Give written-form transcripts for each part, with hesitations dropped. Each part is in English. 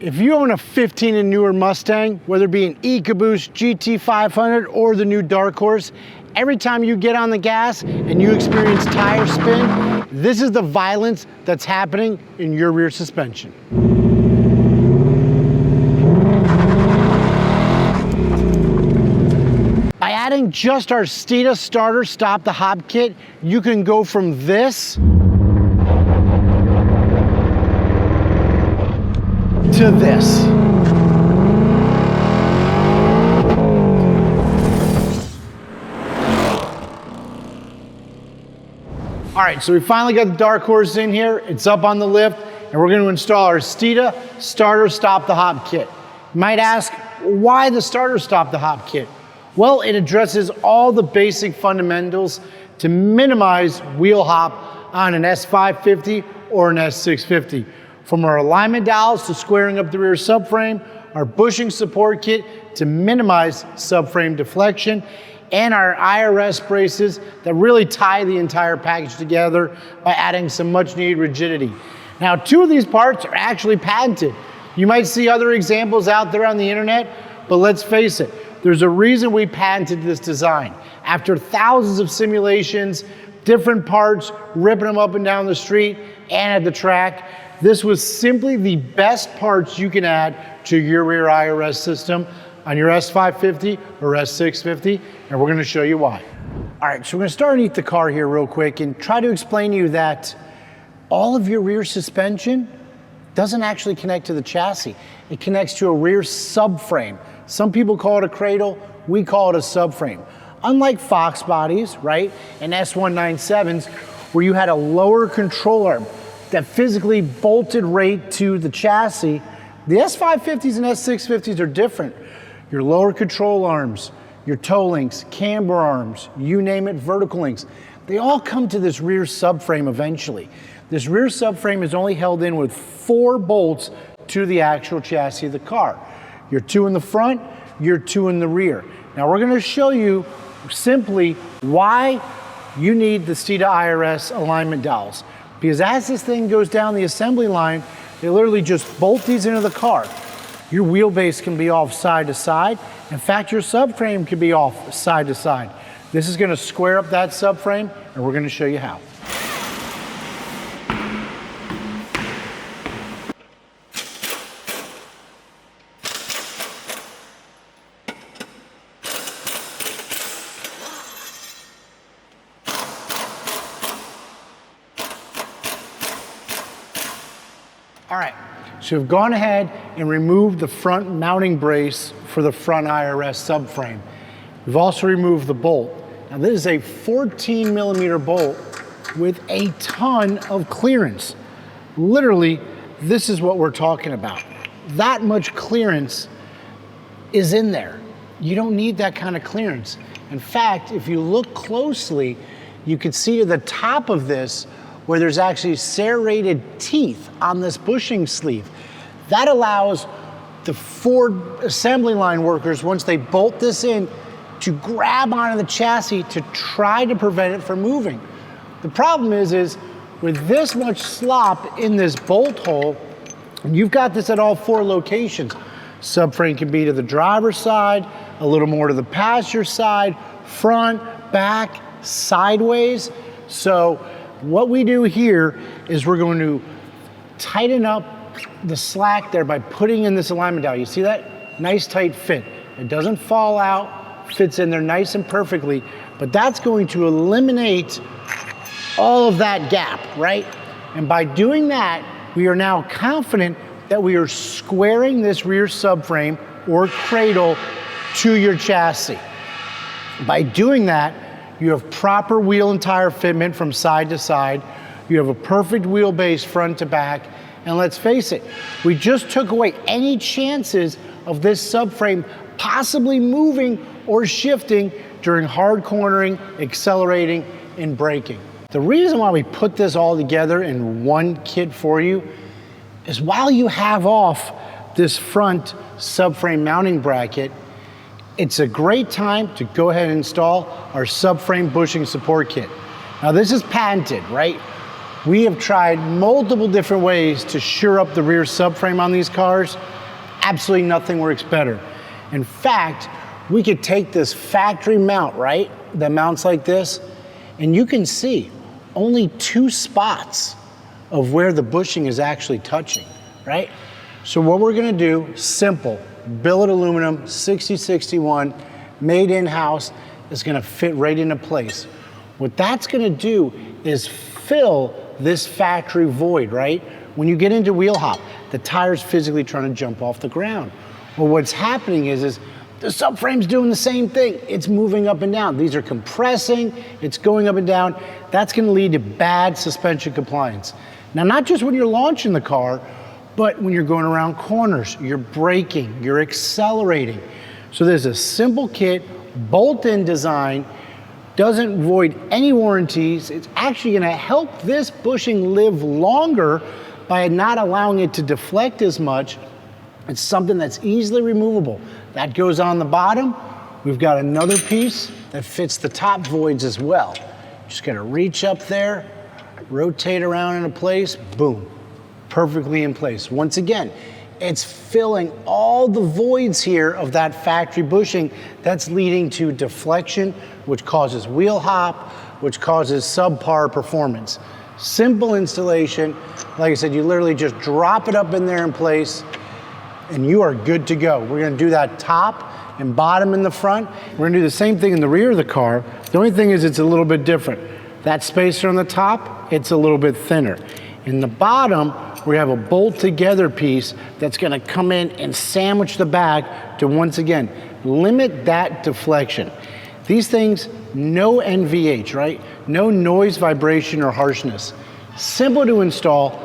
If you own a 15 and newer Mustang, whether it be an EcoBoost GT500 or the new Dark Horse, every time you get on the gas and you experience tire spin, this is the violence that's happening in your rear suspension. By adding just our Steeda starter stop the hop kit, you can go from this to this. All right, so we finally got the Dark Horse in here. It's up on the lift, and we're going to install our Steeda starter stop the hop kit. You might ask, why the starter stop the hop kit? Well, it addresses all the basic fundamentals to minimize wheel hop on an S550 or an S650. From our alignment dowels to squaring up the rear subframe, our bushing support kit to minimize subframe deflection, and our IRS braces that really tie the entire package together by adding some much needed rigidity. Now, 2 of these parts are actually patented. You might see other examples out there on the internet, but let's face it, there's a reason we patented this design. After thousands of simulations, different parts, ripping them up and down the street and at the track, this was simply the best parts you can add to your rear IRS system on your S550 or S650, and we're gonna show you why. All right, so we're gonna start underneath the car here real quick and try to explain to you that all of your rear suspension doesn't actually connect to the chassis. It connects to a rear subframe. Some people call it a cradle, we call it a subframe. Unlike Fox bodies, right, and S197s, where you had a lower control arm that physically bolted right to the chassis, the S550s and S650s are different. Your lower control arms, your toe links, camber arms, you name it, vertical links, they all come to this rear subframe eventually. This rear subframe is only held in with 4 bolts to the actual chassis of the car. Your 2 in the front, your 2 in the rear. Now we're gonna show you simply why you need the Steeda IRS alignment dowels. Because as this thing goes down the assembly line, they literally just bolt these into the car. Your wheelbase can be off side to side. In fact, your subframe can be off side to side. This is gonna square up that subframe, and we're gonna show you how. All right, so we've gone ahead and removed the front mounting brace for the front IRS subframe. We've also removed the bolt. Now this is a 14 millimeter bolt with a ton of clearance. Literally, this is what we're talking about. That much clearance is in there. You don't need that kind of clearance. In fact, if you look closely, you can see to the top of this where there's actually serrated teeth on this bushing sleeve. That allows the Ford assembly line workers, once they bolt this in, to grab onto the chassis to try to prevent it from moving. The problem is with this much slop in this bolt hole, and you've got this at all 4 locations. Subframe can be to the driver's side, a little more to the passenger side, front, back, sideways. So what we do here is we're going to tighten up the slack there by putting in this alignment dowel. You see that? Nice tight fit. It doesn't fall out, fits in there nice and perfectly, but that's going to eliminate all of that gap, right? And by doing that, we are now confident that we are squaring this rear subframe or cradle to your chassis. By doing that, you have proper wheel and tire fitment from side to side. You have a perfect wheelbase front to back. And let's face it, we just took away any chances of this subframe possibly moving or shifting during hard cornering, accelerating, and braking. The reason why we put this all together in one kit for you is while you have off this front subframe mounting bracket, it's a great time to go ahead and install our subframe bushing support kit. Now this is patented, right? We have tried multiple different ways to shore up the rear subframe on these cars. Absolutely nothing works better. In fact, we could take this factory mount, right? That mounts like this, and you can see only 2 spots of where the bushing is actually touching, right? So what we're gonna do, simple, billet aluminum, 6061, made in-house, is gonna fit right into place. What that's gonna do is fill this factory void, right? When you get into wheel hop, the tire's physically trying to jump off the ground. Well, what's happening is the subframe's doing the same thing. It's moving up and down. These are compressing, it's going up and down. That's gonna lead to bad suspension compliance. Now, not just when you're launching the car, but when you're going around corners, you're braking, you're accelerating. So there's a simple kit, bolt-in design, doesn't void any warranties. It's actually gonna help this bushing live longer by not allowing it to deflect as much. It's something that's easily removable. That goes on the bottom. We've got another piece that fits the top voids as well. Just gotta reach up there, rotate around into place, boom, perfectly in place. Once again, it's filling all the voids here of that factory bushing that's leading to deflection, which causes wheel hop, which causes subpar performance. Simple installation. Like I said, you literally just drop it up in there in place and you are good to go. We're gonna do that top and bottom in the front. We're gonna do the same thing in the rear of the car. The only thing is it's a little bit different. That spacer on the top, it's a little bit thinner. In the bottom, we have a bolt together piece that's gonna come in and sandwich the back to, once again, limit that deflection. These things, no NVH, right? No noise, vibration, or harshness. Simple to install,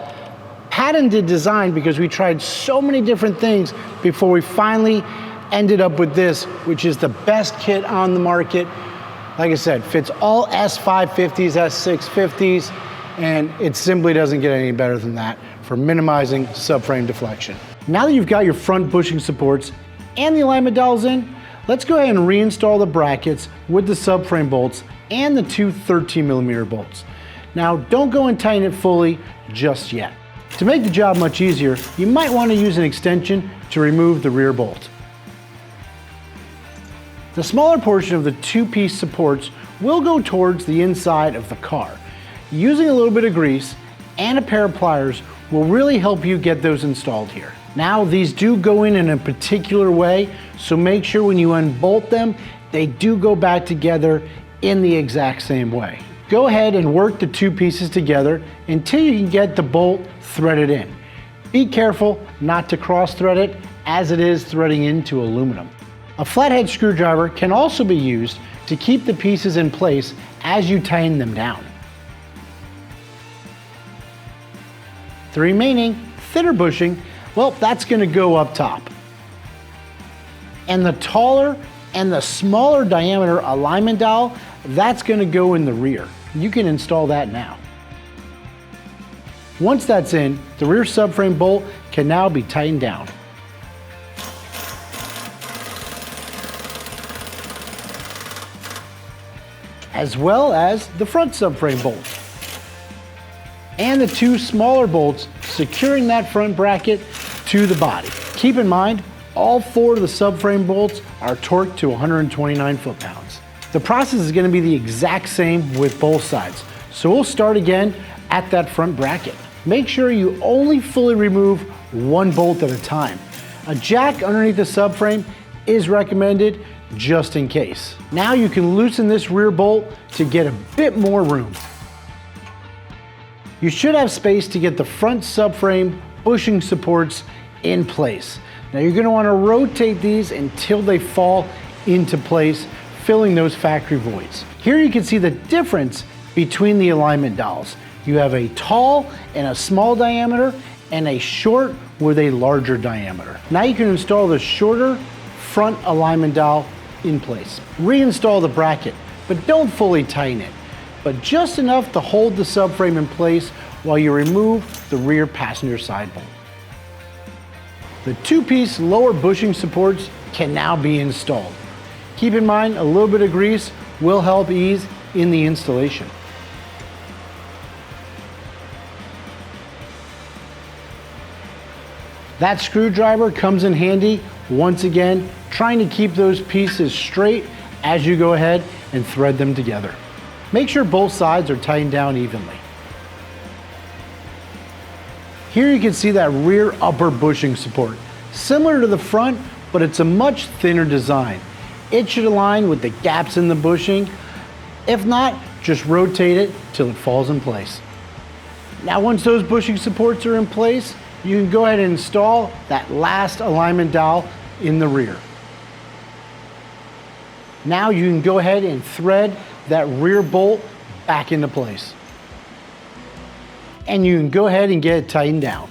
patented design because we tried so many different things before we finally ended up with this, which is the best kit on the market. Like I said, fits all S550s, S650s, and it simply doesn't get any better than that for minimizing subframe deflection. Now that you've got your front bushing supports and the alignment dowels in, let's go ahead and reinstall the brackets with the subframe bolts and the 2 13mm bolts. Now, don't go and tighten it fully just yet. To make the job much easier, you might want to use an extension to remove the rear bolt. The smaller portion of the 2-piece supports will go towards the inside of the car. Using a little bit of grease and a pair of pliers will really help you get those installed here. Now, these do go in a particular way, so make sure when you unbolt them, they do go back together in the exact same way. Go ahead and work the 2 pieces together until you can get the bolt threaded in. Be careful not to cross thread it, as it is threading into aluminum. A flathead screwdriver can also be used to keep the pieces in place as you tighten them down. The remaining thinner bushing, well, that's gonna go up top. And the taller and the smaller diameter alignment dowel, that's gonna go in the rear. You can install that now. Once that's in, the rear subframe bolt can now be tightened down. As well as the front subframe bolt. And the 2 smaller bolts securing that front bracket to the body. Keep in mind, all 4 of the subframe bolts are torqued to 129 foot-pounds. The process is gonna be the exact same with both sides. So we'll start again at that front bracket. Make sure you only fully remove 1 bolt at a time. A jack underneath the subframe is recommended just in case. Now you can loosen this rear bolt to get a bit more room. You should have space to get the front subframe bushing supports in place. Now you're gonna wanna rotate these until they fall into place, filling those factory voids. Here you can see the difference between the alignment dowels. You have a tall and a small diameter and a short with a larger diameter. Now you can install the shorter front alignment dowel in place. Reinstall the bracket, but don't fully tighten it, but just enough to hold the subframe in place while you remove the rear passenger side bolt. The 2-piece lower bushing supports can now be installed. Keep in mind, a little bit of grease will help ease in the installation. That screwdriver comes in handy, once again, trying to keep those pieces straight as you go ahead and thread them together. Make sure both sides are tightened down evenly. Here you can see that rear upper bushing support. Similar to the front, but it's a much thinner design. It should align with the gaps in the bushing. If not, just rotate it till it falls in place. Now once those bushing supports are in place, you can go ahead and install that last alignment dowel in the rear. Now you can go ahead and thread that rear bolt back into place. And you can go ahead and get it tightened down.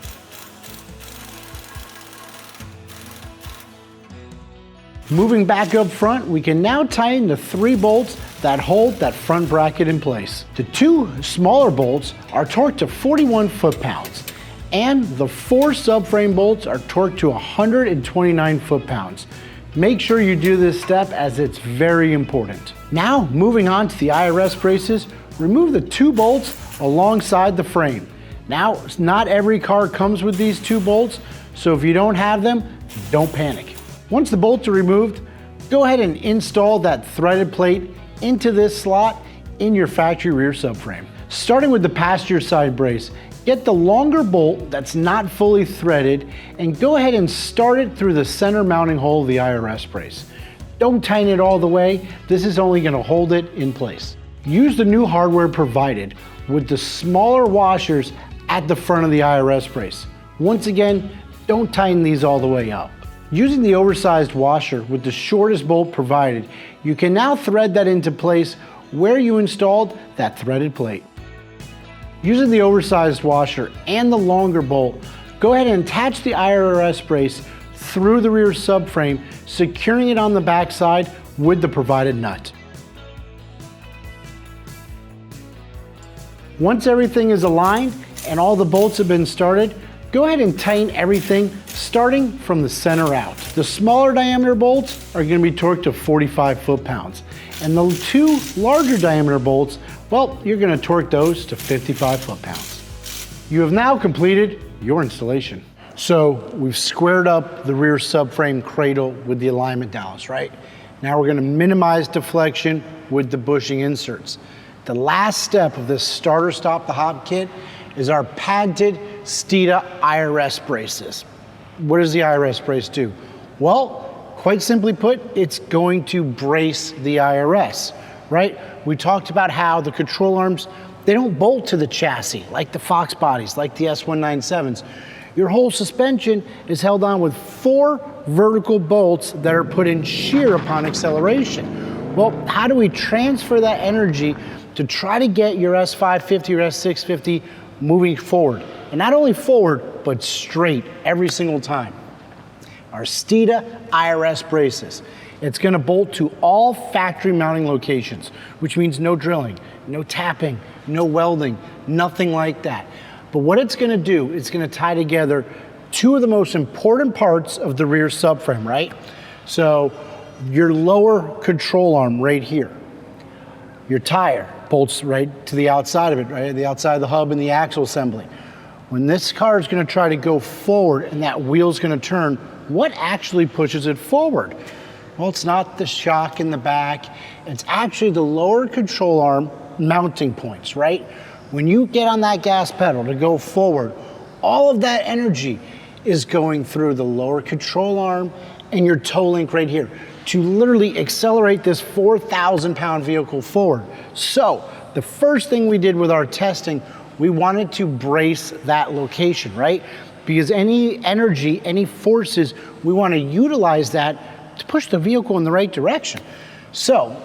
Moving back up front, we can now tighten the 3 bolts that hold that front bracket in place. The 2 smaller bolts are torqued to 41 foot-pounds, and the 4 subframe bolts are torqued to 129 foot-pounds. Make sure you do this step as it's very important. Now, moving on to the IRS braces, remove the 2 bolts alongside the frame. Now, not every car comes with these 2 bolts, so if you don't have them, don't panic. Once the bolts are removed, go ahead and install that threaded plate into this slot in your factory rear subframe. Starting with the passenger side brace, get the longer bolt that's not fully threaded and go ahead and start it through the center mounting hole of the IRS brace. Don't tighten it all the way, this is only going to hold it in place. Use the new hardware provided with the smaller washers at the front of the IRS brace. Once again, don't tighten these all the way up. Using the oversized washer with the shortest bolt provided, you can now thread that into place where you installed that threaded plate. Using the oversized washer and the longer bolt, go ahead and attach the IRS brace through the rear subframe, securing it on the back side with the provided nut. Once everything is aligned and all the bolts have been started, go ahead and tighten everything starting from the center out. The smaller diameter bolts are going to be torqued to 45 foot-pounds, and the 2 larger diameter bolts, well, you're going to torque those to 55 foot-pounds. You have now completed your installation. So we've squared up the rear subframe cradle with the alignment dowels, right? Now we're going to minimize deflection with the bushing inserts. The last step of this starter stop the hop kit is our patented Steeda IRS braces. What does the IRS brace do? Well, quite simply put, it's going to brace the IRS, right? We talked about how the control arms, they don't bolt to the chassis like the Fox bodies, like the S197s. Your whole suspension is held on with 4 vertical bolts that are put in shear upon acceleration. Well, how do we transfer that energy to try to get your S550 or S650 moving forward? And not only forward, but straight every single time. Our Steeda IRS braces. It's going to bolt to all factory mounting locations, which means no drilling, no tapping, no welding, nothing like that. But what it's going to do, it's going to tie together 2 of the most important parts of the rear subframe, right? So your lower control arm right here, your tire bolts right to the outside of it, right? The outside of the hub and the axle assembly. When this car is going to try to go forward and that wheel's going to turn, what actually pushes it forward? Well, it's not the shock in the back. It's actually the lower control arm mounting points, right? When you get on that gas pedal to go forward, all of that energy is going through the lower control arm and your toe link right here to literally accelerate this 4,000-pound vehicle forward. So the first thing we did with our testing, we wanted to brace that location, right? Because any energy, any forces, we want to utilize that to push the vehicle in the right direction. So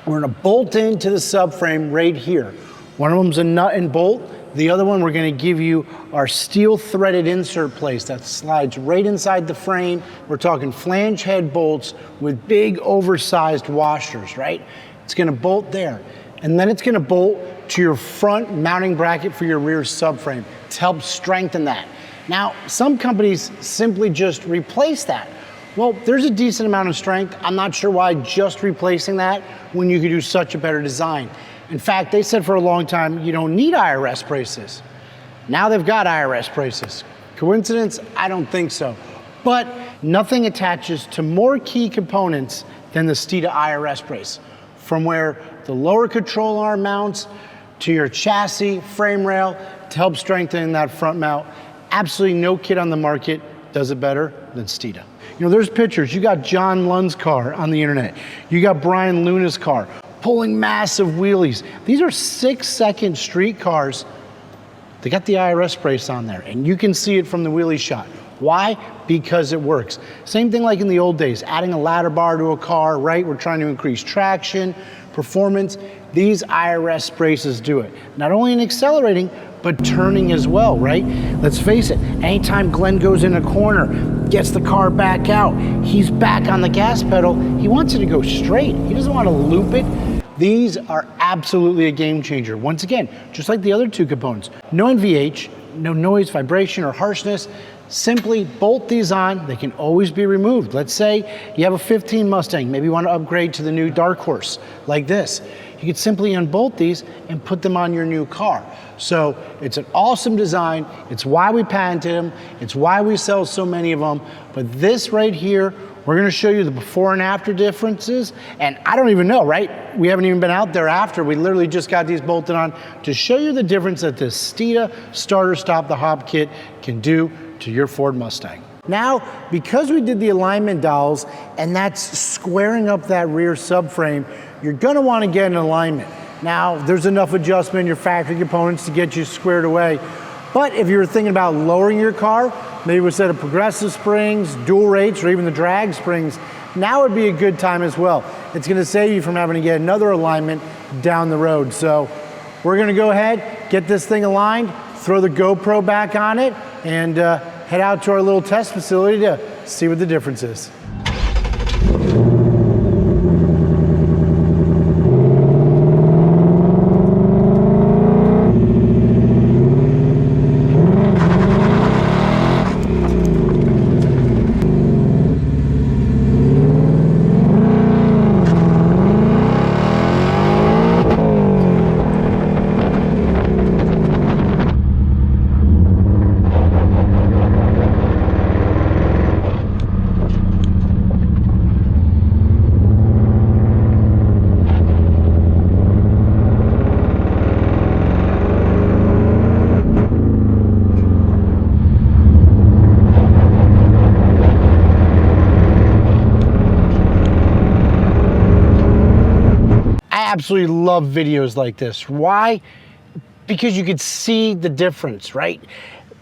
we're going to bolt into the subframe right here. One of them's a nut and bolt. The other one, we're going to give you our steel threaded insert place that slides right inside the frame. We're talking flange head bolts with big oversized washers, right? It's going to bolt there. And then it's going to bolt to your front mounting bracket for your rear subframe to help strengthen that. Now, some companies simply just replace that. Well, there's a decent amount of strength. I'm not sure why just replacing that when you could do such a better design. In fact, they said for a long time, you don't need IRS braces. Now they've got IRS braces. Coincidence? I don't think so. But nothing attaches to more key components than the Steeda IRS brace. From where the lower control arm mounts to your chassis, frame rail, to help strengthen that front mount. Absolutely no kit on the market does it better than Steeda. You know, there's pictures. You got John Lund's car on the internet. You got Brian Luna's car pulling massive wheelies. These are 6-second street cars. They got the IRS brace on there, and you can see it from the wheelie shot. Why? Because it works. Same thing like in the old days, adding a ladder bar to a car, right? We're trying to increase traction, performance. These IRS braces do it. Not only in accelerating, but turning as well, right? Let's face it, anytime Glenn goes in a corner, gets the car back out, he's back on the gas pedal, he wants it to go straight. He doesn't want to loop it. These are absolutely a game changer. Once again, just like the other two components, no NVH, no noise, vibration, or harshness. Simply bolt these on. They can always be removed. Let's say you have a 15 Mustang, maybe you want to upgrade to the new Dark Horse like this. You could simply unbolt these and put them on your new car. So it's an awesome design. It's why we patented them. It's why we sell so many of them. But this right here, we're going to show you the before and after differences. And I don't even know, right? We haven't even been out there after. We literally just got these bolted on to show you the difference that this Steeda Starter Stop the Hop kit can do to your Ford Mustang. Now, because we did the alignment dowels, and that's squaring up that rear subframe, you're gonna wanna get an alignment. Now, there's enough adjustment in your factory components to get you squared away. But if you're thinking about lowering your car, maybe with a set of progressive springs, dual rates, or even the drag springs, now would be a good time as well. It's gonna save you from having to get another alignment down the road. So we're gonna go ahead, get this thing aligned, throw the GoPro back on it, and head out to our little test facility to see what the difference is. Absolutely love videos like this. Why? Because you could see the difference, right?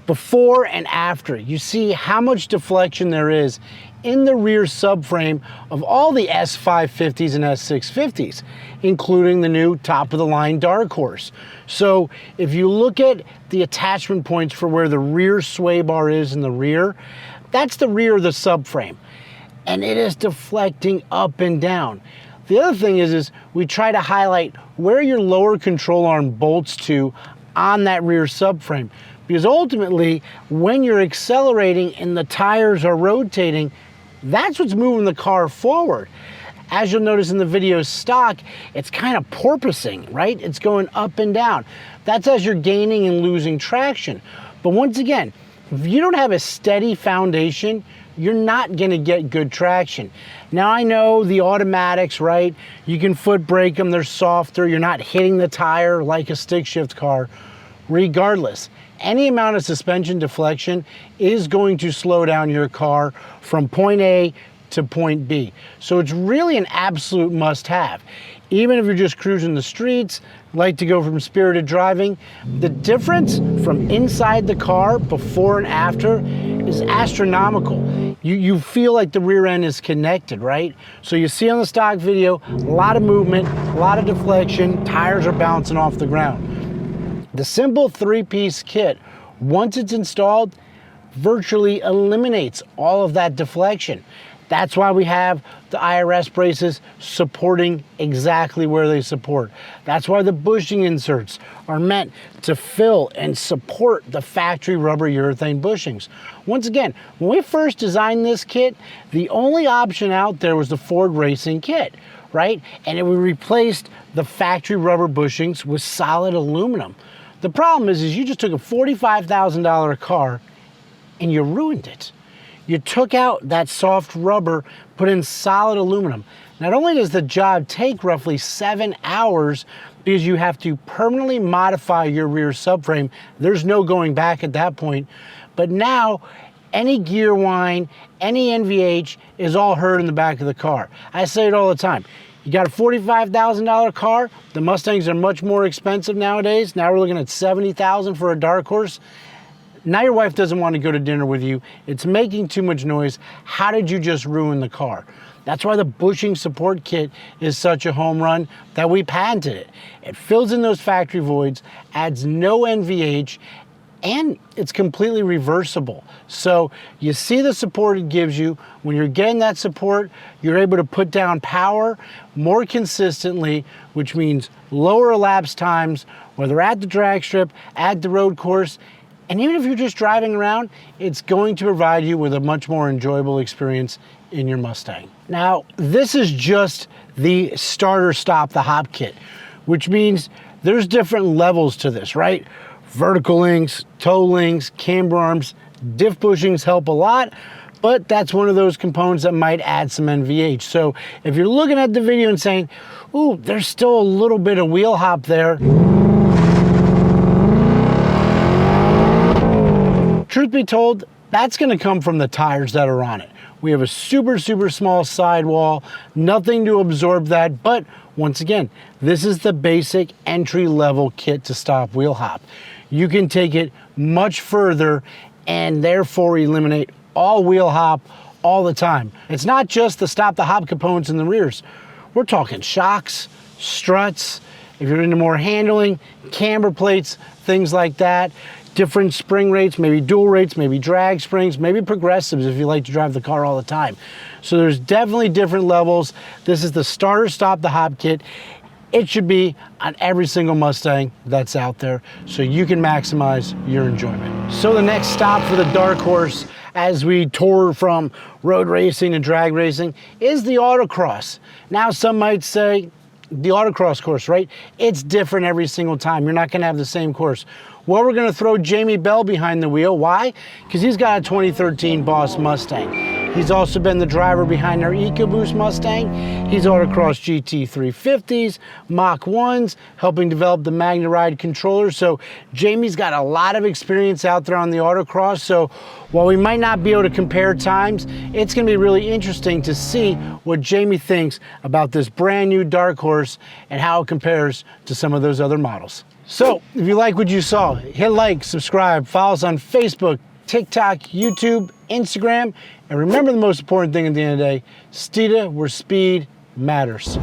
Before and after, you see how much deflection there is in the rear subframe of all the S550s and S650s, including the new top of the line Dark Horse. So if you look at the attachment points for where the rear sway bar is in the rear, that's the rear of the subframe. And it is deflecting up and down. The other thing is we try to highlight where your lower control arm bolts to on that rear subframe. Because ultimately, when you're accelerating and the tires are rotating, that's what's moving the car forward. As you'll notice in the video stock, it's kind of porpoising, right? It's going up and down. That's as you're gaining and losing traction. But once again, if you don't have a steady foundation, you're not gonna get good traction. Now I know the automatics, right? You can foot brake them, they're softer, you're not hitting the tire like a stick shift car. Regardless, any amount of suspension deflection is going to slow down your car from point A to point B. So it's really an absolute must-have. Even if you're just cruising the streets, like to go from spirited driving, the difference from inside the car before and after is astronomical. You feel like the rear end is connected, right? So you see on the stock video, a lot of movement, a lot of deflection, tires are bouncing off the ground. The simple 3-piece kit, once it's installed, virtually eliminates all of that deflection. That's why we have the IRS braces supporting exactly where they support. That's why the bushing inserts are meant to fill and support the factory rubber urethane bushings. Once again, when we first designed this kit, the only option out there was the Ford Racing kit, right? And we replaced the factory rubber bushings with solid aluminum. The problem is you just took a $45,000 car and you ruined it. You took out that soft rubber, put in solid aluminum. Not only does the job take roughly 7 hours because you have to permanently modify your rear subframe, there's no going back at that point, but now any gear whine, any NVH is all heard in the back of the car. I say it all the time. You got a $45,000 car, the Mustangs are much more expensive nowadays. Now we're looking at $70,000 for a dark horse. Now your wife doesn't want to go to dinner with you. It's making too much noise. How did you just ruin the car? That's why the bushing support kit is such a home run that we patented it. It fills in those factory voids, adds no NVH, and it's completely reversible. So you see the support it gives you. When you're getting that support, you're able to put down power more consistently, which means lower elapsed times, whether at the drag strip, at the road course, and even if you're just driving around, it's going to provide you with a much more enjoyable experience in your Mustang. Now, this is just the starter stop the hop kit, which means there's different levels to this, right? Vertical links, toe links, camber arms, diff bushings help a lot, but that's one of those components that might add some NVH. So if you're looking at the video and saying, ooh, there's still a little bit of wheel hop there, truth be told, that's going to come from the tires that are on it. We have a super small sidewall, nothing to absorb that, but once again, this is the basic entry-level kit to stop wheel hop. You can take it much further and therefore eliminate all wheel hop all the time. It's not just the stop the hop components in the rears. We're talking shocks, struts, if you're into more handling, camber plates, things like that. Different spring rates, maybe dual rates, maybe drag springs, maybe progressives if you like to drive the car all the time. So there's definitely different levels. This is the starter stop the hop kit. It should be on every single Mustang that's out there so you can maximize your enjoyment. So the next stop for the dark horse as we tour from road racing to drag racing is the autocross. Now some might say, the autocross course, right? It's different every single time. You're not gonna have the same course. Well, we're gonna throw Jamie Bell behind the wheel. Why? Because he's got a 2013 Boss Mustang. He's also been the driver behind our EcoBoost Mustang. He's autocross GT350s, Mach 1s, helping develop the MagnaRide controller. So Jamie's got a lot of experience out there on the autocross. So while we might not be able to compare times, it's gonna be really interesting to see what Jamie thinks about this brand new dark horse and how it compares to some of those other models. So if you like what you saw, hit like, subscribe, follow us on Facebook, TikTok, YouTube, Instagram, and remember the most important thing at the end of the day, Steeda, where speed matters.